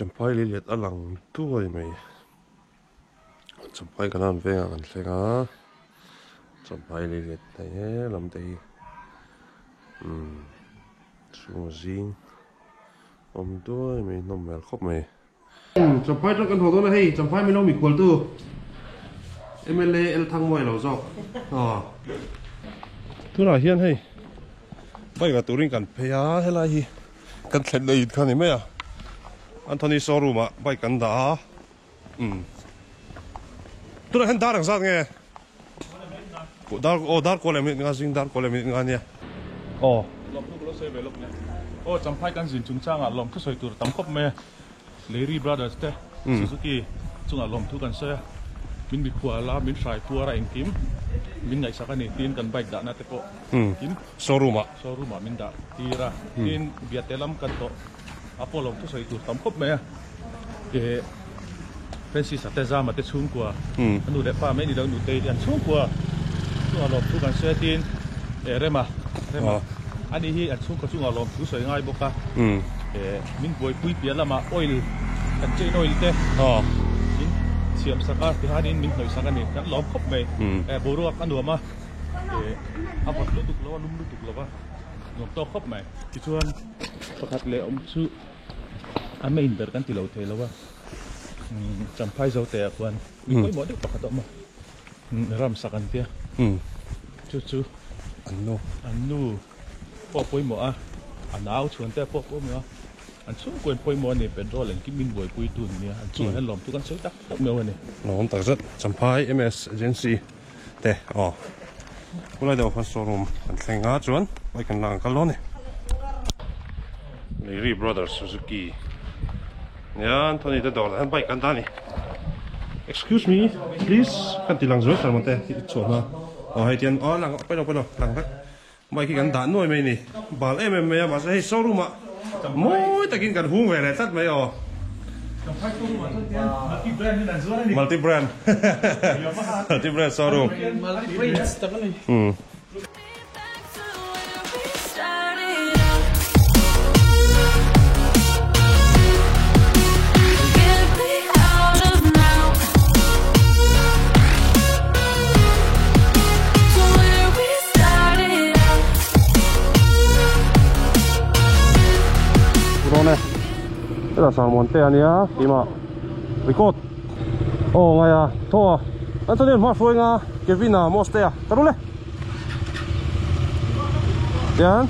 champai li liat alang tuai mai champai kanan venga kan thlenga champai li liat tai he lam te chu zing om tuai mai nom mel khop mai champai trong kan ho do na hei champai mi lo mi khol tu MLA el thang moi lo jok tu na hian hei bai ga turing kan pheya helai hi kan thlen dei khan ni mai a Anthony showroom à, bay cảnh đá, tôi đã hiện đá đằng sau nghe, đá qua lại mình nghe zing đá qua lại mình nghe nha, lom thu có xe về lúc này, chẳng phải căn zin chúng trang à lom thu soi tur tắm khóc mẹ, Larry Brothers thế, Suzuki, chúng à lom thu căn xe, mình bị khóa lá mình xài khóa ra anh kim, mình ngày sau cái này tiền cần bike đã nát thế co, kim showroom à mình đã tira, tiền Việt Nam cần to. Apollo tu soi tu tam khop me ke Francis ateza ma te chung kwa anu de pa me ni dang nu te an chung kwa tu alom tu kan se tin rema ani hi an chung ka chung alom tu soi ngai boka min boy pui pia lama oil kan chain oil te in siam saka ti hanin min noi saka ni kan lom khop me boru anu ma apat lu tuk lo lum lu tuk lo ba ngom to khop me ti chuan pakhat le om chu ame inter kan ti lo the lo wa champai zo te kwan koi mo de pakhat ma ram sakan tia chu anu poi mo a anau chuan te poi mo an chu kwen poi mo ni petrol en kimin boi pui tu ni an chu han lom tu kan soi tak me ni nom tak zat champai MS agency te kulai do khan showroom kan thlenga chuan bai kan lang kal lo ni Larry Brothers Suzuki yan Anthony the dog han bai kan ta ni excuse me please kan ti lang zo sar mon te chuan ha hai tian lang pai lo lang tak bai ki kan da noi mai ni bal me ma sa hei showroom a moi takin kan hung ve le tat mai multi brand showroom Thế là sao muốn tiền nhá, thì mà record. Ngày à, thôi. Anh cho nên mà phơi nga, Kevin à, Moste à, tao luôn đấy. Tiền,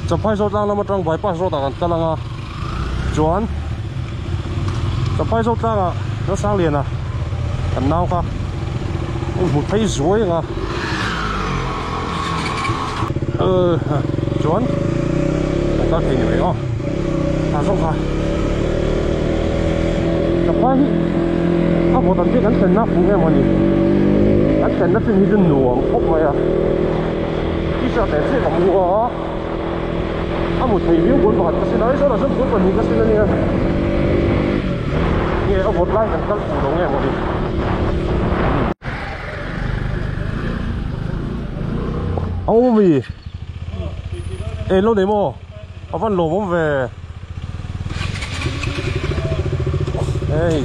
chụp hai số trang là một trang bypass số tao cần là chuẩn. Chụp hai số trang à, nó sang liền à, cần nào cả. Một thấy rối à. Chuẩn. Ta thấy như vậy không? Xong rồi gặp quá đi bộ tận biết gắn chân nắp cũng nghe mọi người gắn chân nắp trên dân nuồng khóc vậy à đi sao để xe gặp mua một thầy viên cuốn vật cái nói số là rất cuốn vật cái xe này nghe ở một like gần phủ đồ nghe mọi người ông mì lâu đấy mò ở văn lồ bóng về hey,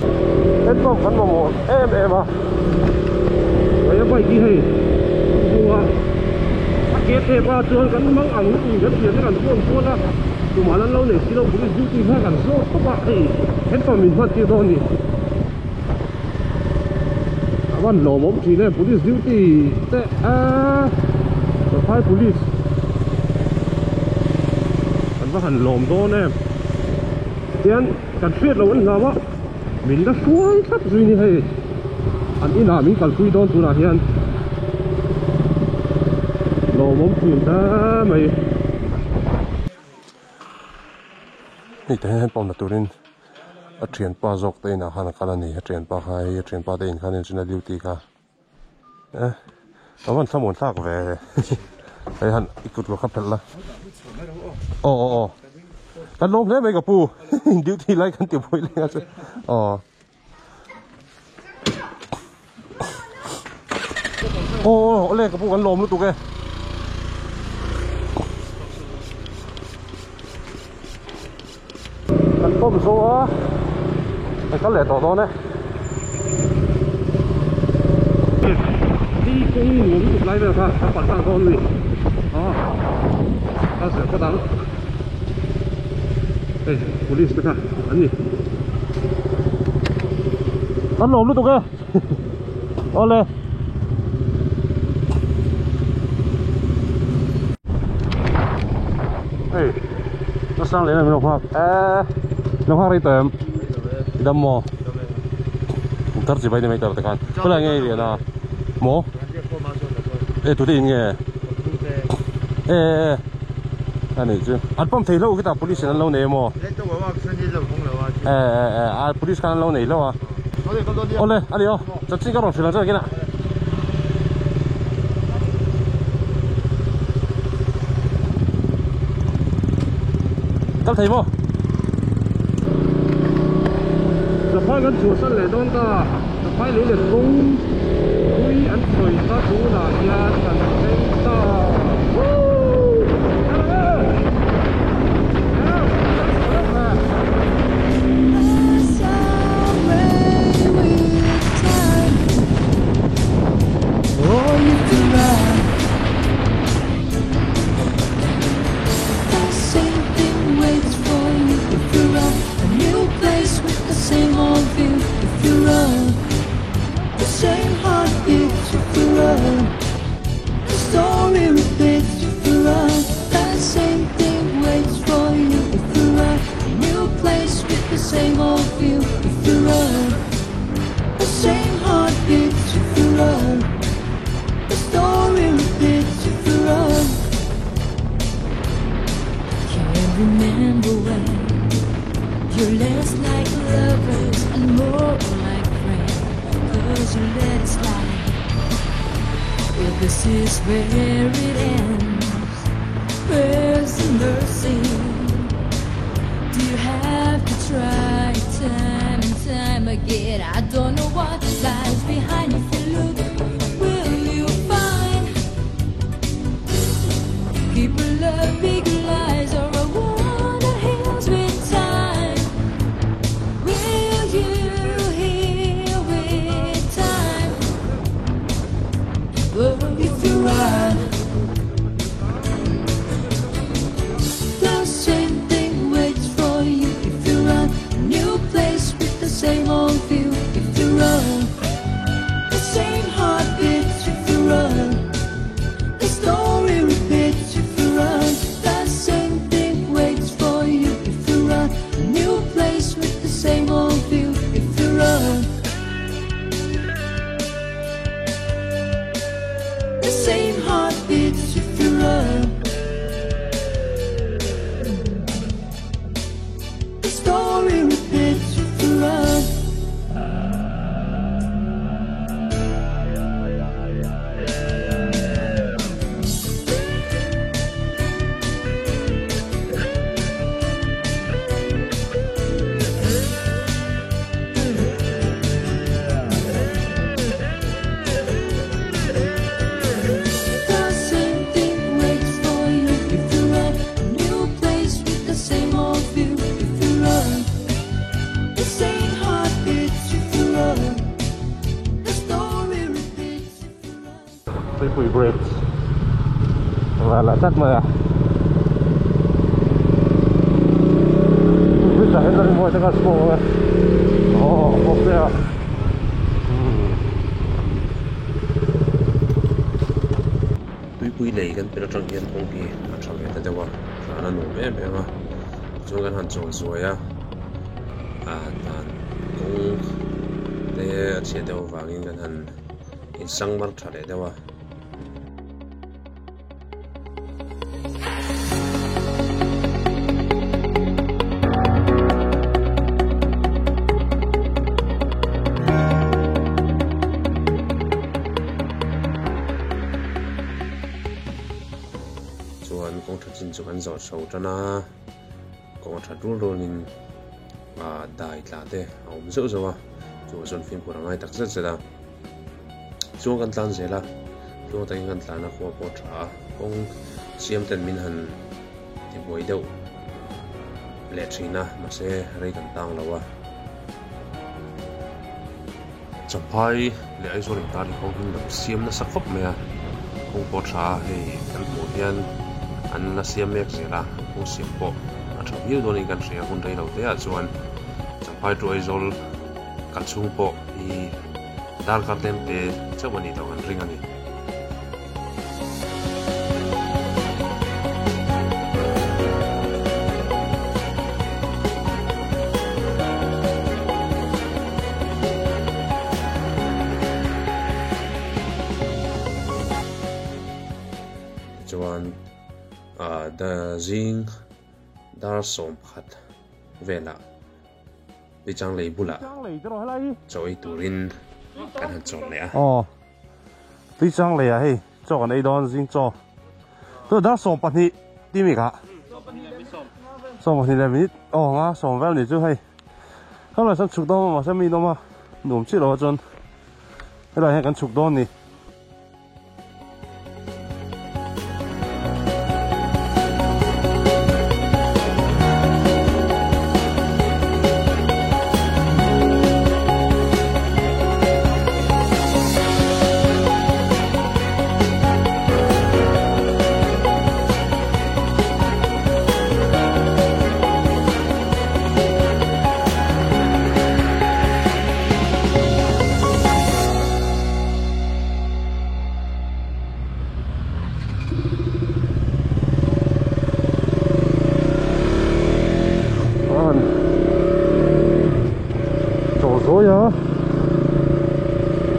hết bom cắn vào một em à, vậy vậy đi hey, mua, kết thêm qua trường cắn măng ăn nó cũng rất nhiều cái cắn cuốn á, tụi mà lâu này xí đâu cũng đi du lịch hay cắn số các bạn thì hết bom mình phát tiêu thôi nhỉ,วันหลอมทีเนี่ย police duty แต่supply police มันว่าหันหลอมโดนเนี่ยเตียนกันเฟียดเราวันละวะmình đã xuôi khắp duy như thế anh ý nào mình cần suy đón tụi nào hiện lò móng chuyện ta màyนี่แต่ให้ปอมนะตัวนี้เทียนปลาจกเตยนะฮันกันนี่เทียนปลาไฮเทียนปลาเตยนคันนี้จะน่าดิวตีค่ะแต่วันสมุนซากแหวไอ้ฮันอีกกุดก็ขับเพลละกันลงเลยไปกับปูดิวตีไล่กันเตี๋ยวไปเลยนะจ๊ะเล่กับปูกันลมรู้ตัวแก kan pom so a ai kan le to to ne đi cũng muốn chụp lại được ha các bạn sang con gì đó ta sẽ có đắng đây police đó ha anh gì anh lộn lúc tục kìa ô lên hey nó sang lấy này mình học nó học đi tầm đâm mò thật gì vậy thì mấy tờ kan có là nghe gì nào mò tụi đi nghe anh ấy chứ anh bấm thấy lâu cái tàu police nó lâu này mò police kan lâu này lâu à ô lên anh đi ô chắc chắn các bạn phải làm cái nào các thầy vôจะพายกันชัวร์สั่นเลยต้องตาจะพายเลยเลยกุ้งกุ้ยอันสวยตาดูน่ะยาสันเต็มตาวู้Same old view if you run. The same heartbeats if you run. The story repeats if you run. Can't remember when you're less like lovers and more like friends. 'Cause you let it slide. Well, this is where it ends. Where's the mercy? Do you have to try time and time again? I don't know what lies behind. If you look, will you find people love big lies or a one that heals with time? Will you heal with time? Well, if you run, the same thing waits for you if you run. A new place with the same old view if you run. The same heartbeats if you run. The story repeats if you run. The same thing waits for you if you run. A new place with the same old view if you run. The same heartbeats if you run. The story repeats if you run. The same thing waits for you if you run. A new place with the same old view if you run. The same heartbeats if you run. The story repeats if you run. Tôi phủi brake và là chắc mà biết là hết rồi mua cho các cô ok ạ tôi phủi lấyกันเป็นจังเย็นคงพี่จังเย็นแต่ว่าอันนั้นหนูแม่มาช่วงกันหันจงสวยอ่ะนั่นคงเดี๋ยวเชียร์เดี๋ยววางเงินกันหันอินสังมันชัดเลยเดี๋ยวว่า chuan kong tha chin chu kan zawt hro tana kong tha dur rolin dai tla te awm zo zo a chu zon film pura ngai tak zet zeta chuan kan tlan zela chuan ta kan tlana khuwa po tha kong siam ten min han ti boi deuh le china ma se rei kan tang lawa champai le ai zon ta ni kong hin lo siam na sakhop me a kong po tha he kan po hian an na siam mek zela kong siam po a tha hiu don in kan ria hun rei lo te a chuan champai to ai zol kan chung po I dal ka tem te chawani to kan ring ani chuan da zing dar som khat vela đi trang lấy bula cho ấy turin kan han chọn lẽ đi trang lấy hay cho cái này đón zing cho tôi đã som bắt đi đi mi cả som bắt đi là mi ngã som vào này chứ hay hôm nay sắp chụp đón mà sắp mi đón mà nôm chết rồi chân cái này hay cần chụp đón này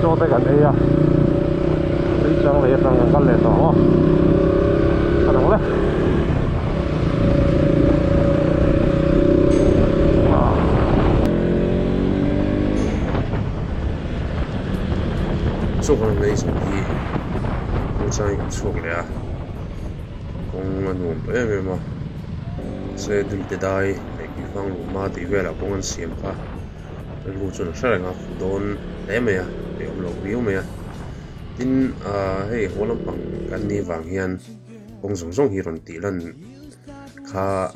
cho tới gần đây à đi trang lấy thằng con lẻ đó sao đúng đấy số con này số gì con sang số lẻ con ăn uống bữa mà sẽ đi tới đây để cái phòng ngủ mà thì về là con ăn xiêm cả lu chun sa nga don le me e om lo viu me tin hei holam pang kan ni wang hian ong zong zong hi ron ti lan kha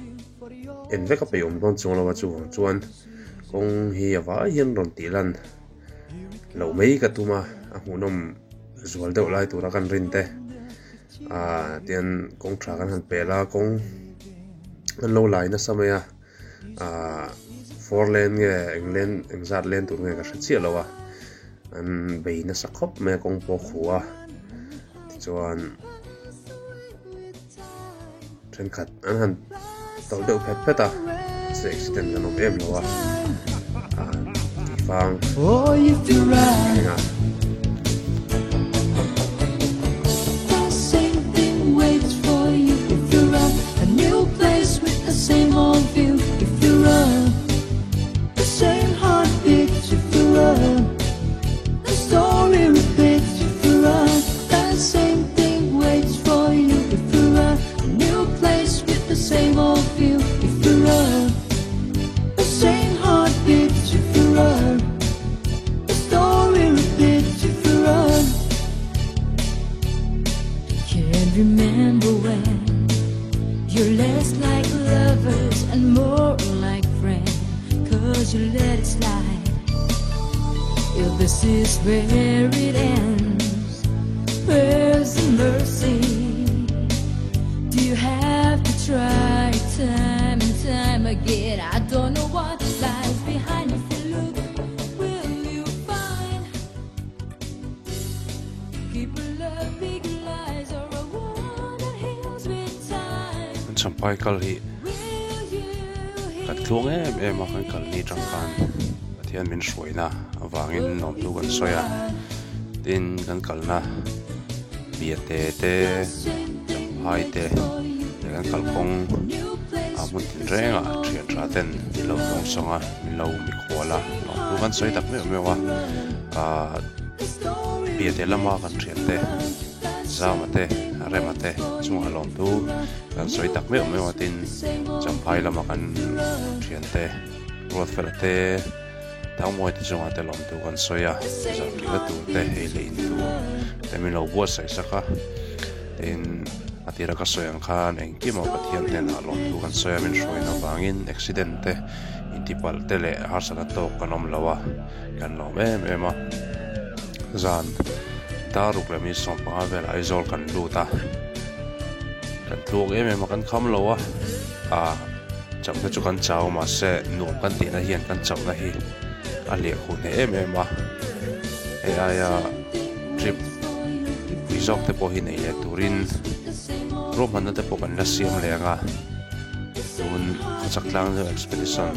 en veka pe om don chung lo chu chuan kong hi awa hian ron ti lan lo mei ka tuma a hunom zual deuh lai tura kan rin te tian kong tha kan han pe la kong an lo lai na samaya four lane nge england engzat lane tur nge ka chia lawa an beina sakhop me kong po khuwa chuan tren khat an han tol deuh phet pheta se accident kan om em lawa ki fang oh you feel right same waits for you if you run a new place with the same old view if you run same heartbeats if you run. The story repeats if you run. That same thing waits for you if you run. A new place with the same old view if you run. The same heartbeats if you run. The story repeats if you run. Can't remember when you're less like lovers and more like friends. Cause you let it slide. If this is where it ends, where's the mercy? Do you have to try time and time again? I don't know what lies behind. If you look, will you find people love big lies or a one that heals with time? Sampai kali kat tlung em a kan kal ni tangkan pathian min hruaina awangin nom tu kan soya tin kan kalna biate te hai te kan kal kong amun tin renga thia tra ten mi lo tong songa mi lo mi khwala nom tu kan soi tak me wa biate lama kan thia te zamate remate chung alom tu kan soi tak me wa tin champai lama kan thiante roth felate thamoi ti chung ate lom tu kan soya zam ri tu te hele in tu te mi lo bo sai saka tin atira ka soyang khan engkimo pathian hena lom tu kan soya min hroina wangin accident te intipal te le harsana tok kanom lawa kan lo em a zan daruk le mi som pa vel aizol kan luta kan tluk em kan kham lawa a cham te chu kan chaw ma se nuam kan ti na hian kan chaw na hi a le khu ne em a e aya trip resort te po hi nei le turin roman na te po kan la siam le nga tun chaklang le expedition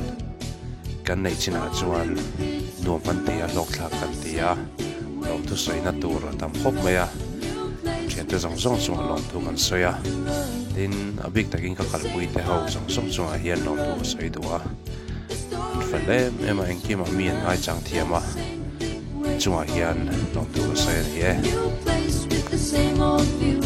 kan nei china chuan nuam kan ti a lok thla kan ti a lom tu soi na tur tam khop maya chen te zong zong chung lom tu kan soya tin abik takin ka kalpui te ho zong zong chung a hian lom tu soi duwa falem ema engki ma mien ai chang thiama chung a hian lom tu soi ni e You place with the same old view.